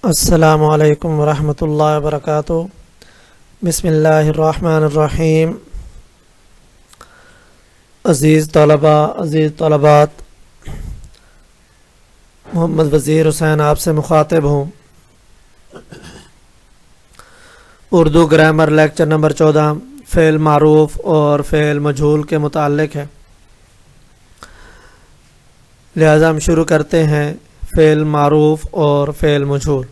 السلام علیکم ورحمۃ اللہ وبرکاتہ۔ بسم اللہ الرحمن الرحیم۔ عزیز طلباء، عزیز طلبات، محمد وزیر حسین آپ سے مخاطب ہوں۔ اردو گرامر لیکچر نمبر 14 فعل معروف اور فعل مجہول کے متعلق ہے، لہذا ہم شروع کرتے ہیں فعل معروف اور فعل مجہول۔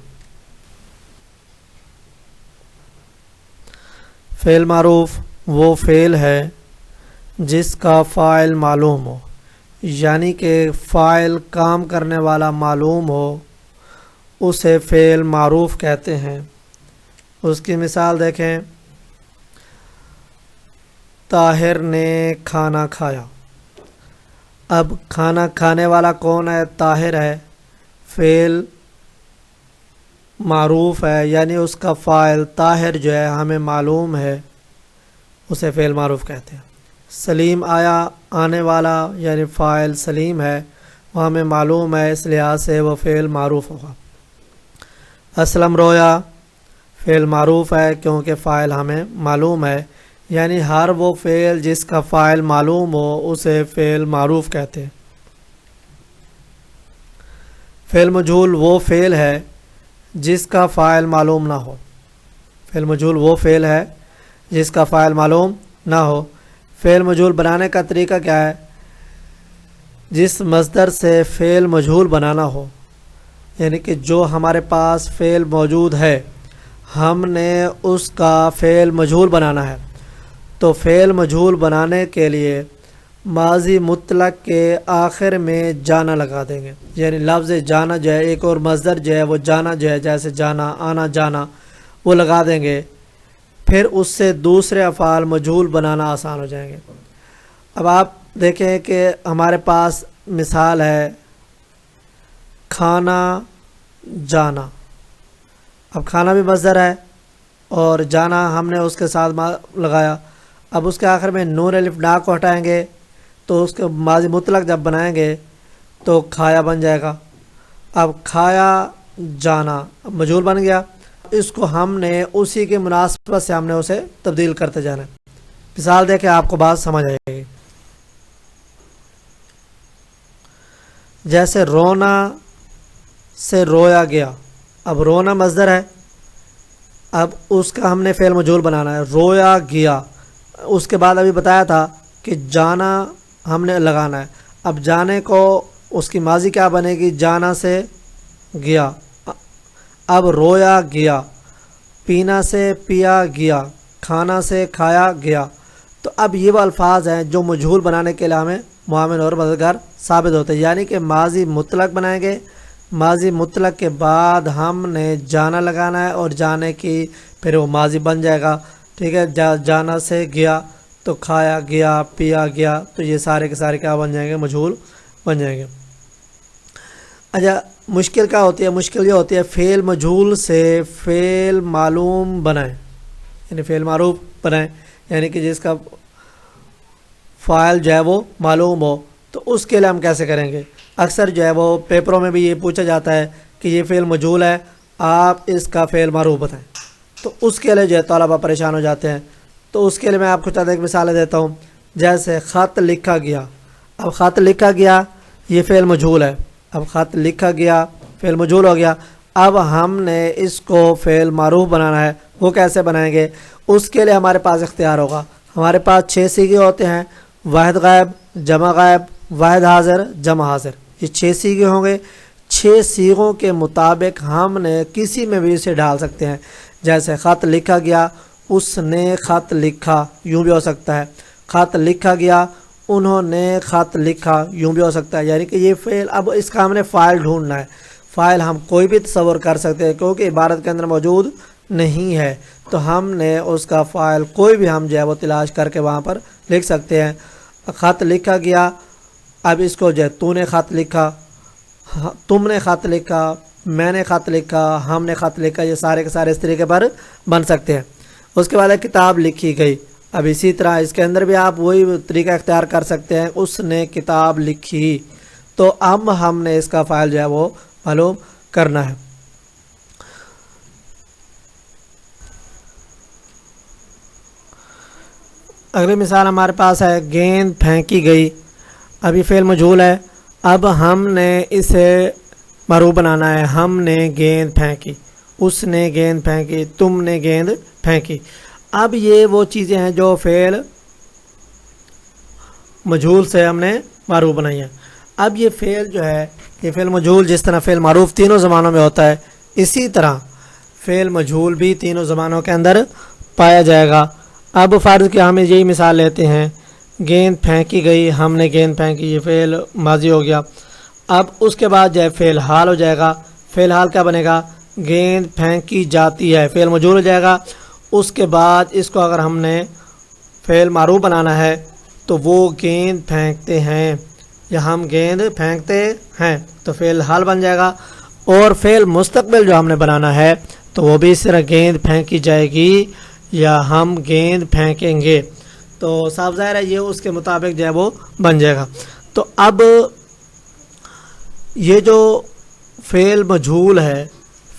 فعل معروف وہ فعل ہے جس کا فاعل معلوم ہو، یعنی کہ فاعل کام کرنے والا معلوم ہو، اسے فعل معروف کہتے ہیں۔ اس کی مثال دیکھیں، طاہر نے کھانا کھایا۔ اب کھانا کھانے والا کون ہے؟ طاہر ہے، فعل معروف ہے، یعنی اس کا فاعل طاہر جو ہے ہمیں معلوم ہے، اسے فعل معروف کہتے ہیں۔ سلیم آیا، آنے والا یعنی فاعل سلیم ہے، وہ ہمیں معلوم ہے، اس لحاظ سے وہ فعل معروف ہوگا۔ اسلم رویا، فعل معروف ہے کیونکہ فاعل ہمیں معلوم ہے، یعنی ہر وہ فعل جس کا فاعل معلوم ہو اسے فعل معروف کہتے ہیں۔ فعل مجہول وہ فعل ہے جس کا فاعل معلوم نہ ہو۔ فعل مجہول وہ فعل ہے جس کا فاعل معلوم نہ ہو۔ فعل مجہول بنانے کا طریقہ کیا ہے؟ جس مصدر سے فعل مجہول بنانا ہو، یعنی کہ جو ہمارے پاس فعل موجود ہے ہم نے اس کا فعل مجہول بنانا ہے، تو فعل مجہول بنانے کے لیے ماضی مطلق کے آخر میں جانا لگا دیں گے، یعنی لفظ جانا جو ہے، ایک اور مصدر جو ہے وہ جانا جو ہے، جیسے جانا، آنا، جانا، وہ لگا دیں گے، پھر اس سے دوسرے افعال مجہول بنانا آسان ہو جائیں گے۔ اب آپ دیکھیں کہ ہمارے پاس مثال ہے کھانا، جانا۔ اب کھانا بھی مصدر ہے اور جانا ہم نے اس کے ساتھ لگایا۔ اب اس کے آخر میں نون الف نا کو ہٹائیں گے تو اس کے ماضی مطلق جب بنائیں گے تو کھایا بن جائے گا۔ اب کھایا، جانا مجہول بن گیا، اس کو ہم نے اسی کی مناسبت سے ہم نے اسے تبدیل کرتے جانا ہے۔ مثال دیکھیں، آپ کو بات سمجھ آئے گی۔ جیسے رونا سے رویا گیا۔ اب رونا مصدر ہے، اب اس کا ہم نے فعل مجہول بنانا ہے، رویا گیا۔ اس کے بعد ابھی بتایا تھا کہ جانا ہم نے لگانا ہے۔ اب جانے کو اس کی ماضی کیا بنے گی؟ جانا سے گیا۔ اب رویا گیا، پینا سے پیا گیا، کھانا سے کھایا گیا۔ تو اب یہ وہ الفاظ ہیں جو مجہول بنانے کے لیے ہمیں معاون اور مددگار ثابت ہوتے ہیں، یعنی کہ ماضی مطلق بنائیں گے، ماضی مطلق کے بعد ہم نے جانا لگانا ہے اور جانے کی پھر وہ ماضی بن جائے گا، ٹھیک ہے۔ جانا سے گیا تو کھایا گیا، پیا گیا، تو یہ سارے کے سارے کیا بن جائیں گے؟ مجہول بن جائیں گے۔ اچھا، مشکل کیا ہوتی ہے؟ مشکل یہ ہوتی ہے فعل مجہول سے فعل معلوم بنائیں، یعنی فعل معروف بنائیں، یعنی کہ جس کا فاعل جو ہے وہ معلوم ہو، تو اس کے لیے ہم کیسے کریں گے؟ اکثر جو ہے وہ پیپروں میں بھی یہ پوچھا جاتا ہے کہ یہ فعل مجہول ہے، آپ اس کا فعل معروف بتائیں، تو اس کے لیے جو ہے طلبہ پریشان ہو جاتے ہیں۔ تو اس کے لیے میں آپ کو چند ایک مثالیں دیتا ہوں۔ جیسے خط لکھا گیا۔ اب خط لکھا گیا یہ فعل مجہول ہے، اب خط لکھا گیا فعل مجہول ہو گیا۔ اب ہم نے اس کو فعل معروف بنانا ہے، وہ کیسے بنائیں گے؟ اس کے لیے ہمارے پاس اختیار ہوگا۔ ہمارے پاس 6 صیغے ہوتے ہیں، واحد غائب، جمع غائب، واحد حاضر، جمع حاضر، یہ 6 صیغے ہوں گے۔ 6 صیغوں کے مطابق ہم نے کسی میں بھی اسے ڈال سکتے ہیں۔ جیسے خط لکھا گیا، اس نے خط لکھا، یوں بھی ہو سکتا ہے۔ خط لکھا گیا، انہوں نے خط لکھا، یوں بھی ہو سکتا ہے۔ یعنی کہ یہ فعل، اب اس کا ہم نے فاعل ڈھونڈنا ہے۔ فاعل ہم کوئی بھی تصور کر سکتے ہیں کیونکہ عبارت کے اندر موجود نہیں ہے، تو ہم نے اس کا فاعل کوئی بھی ہم جو ہے وہ تلاش کر کے وہاں پر لکھ سکتے ہیں۔ خط لکھا گیا، اب اس کو جو ہے تو نے خط لکھا، تم نے خط لکھا، میں نے خط لکھا، ہم نے خط لکھا، یہ سارے کے سارے اس طریقے پر بن سکتے ہیں۔ اس کے بعد کتاب لکھی گئی۔ اب اسی طرح اس کے اندر بھی آپ وہی طریقہ اختیار کر سکتے ہیں، اس نے کتاب لکھی، تو اب ہم نے اس کا فاعل جو ہے وہ معلوم کرنا ہے۔ اگلی مثال ہمارے پاس ہے گیند پھینکی گئی. اب یہ فعل مجہول ہے. اب ہم نے اسے معروف بنانا ہے. ہم نے گیند پھینکی, اس نے گیند پھینکی, تم نے گیند پھینکی. اب یہ وہ چیزیں ہیں جو فعل مجہول سے ہم نے معروف بنائی ہیں. اب یہ فعل جو ہے, یہ فعل مجہول جس طرح فعل معروف تینوں زبانوں میں ہوتا ہے, اسی طرح فعل مجہول بھی تینوں زبانوں کے اندر پایا جائے گا. اب فرض کہ ہم یہی مثال لیتے ہیں, گیند پھینکی گئی, ہم نے گیند پھینکی, یہ فعل ماضی ہو گیا. اب اس کے بعد جو ہے فعل حال ہو جائے گا. فعل حال کیا بنے گا؟ گیند پھینکی جاتی ہے, فعل مجہول ہو جائے گا. اس کے بعد اس کو اگر ہم نے فعل معروف بنانا ہے تو وہ گیند پھینکتے ہیں, یا ہم گیند پھینکتے ہیں, تو فعل حال بن جائے گا. اور فعل مستقبل جو ہم نے بنانا ہے تو وہ بھی اس طرح گیند پھینکی جائے گی یا ہم گیند پھینکیں گے. تو صاف ظاہر ہے یہ اس کے مطابق جو ہے وہ بن جائے گا. تو اب یہ جو فعل مجہول ہے,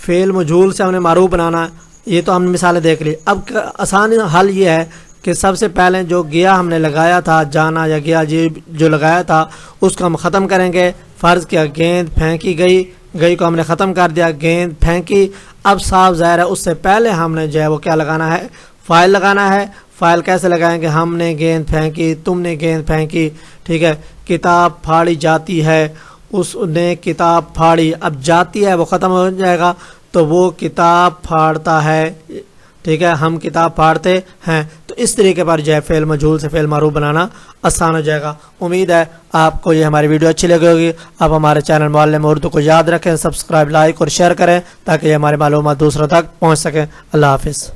فعل مجہول سے ہم نے معروف بنانا, یہ تو ہم نے مثالیں دیکھ لی. اب آسان حل یہ ہے کہ سب سے پہلے جو گیا ہم نے لگایا تھا, جانا یا گیا جو لگایا تھا اس کو ہم ختم کریں گے. فرض کیا گیند پھینکی گئی, گئی کو ہم نے ختم کر دیا, گیند پھینکی. اب صاف ظاہر ہے اس سے پہلے ہم نے جو ہے وہ کیا لگانا ہے؟ فاعل لگانا ہے. فاعل کیسے لگائیں گے؟ ہم نے گیند پھینکی, تم نے گیند پھینکی. ٹھیک ہے. کتاب پھاڑی جاتی ہے, اس نے کتاب پھاڑی. اب جاتی ہے وہ ختم ہو جائے گا, تو وہ کتاب پھاڑتا ہے. ٹھیک ہے, ہم کتاب پھاڑتے ہیں. تو اس طریقے پر جو ہے فعل مجہول سے فعل معروف بنانا آسان ہو جائے گا. امید ہے آپ کو یہ ہماری ویڈیو اچھی لگی ہوگی. آپ ہمارے چینل معلم اردو کو یاد رکھیں, سبسکرائب, لائک اور شیئر کریں تاکہ یہ ہماری معلومات دوسروں تک پہنچ سکیں. اللہ حافظ.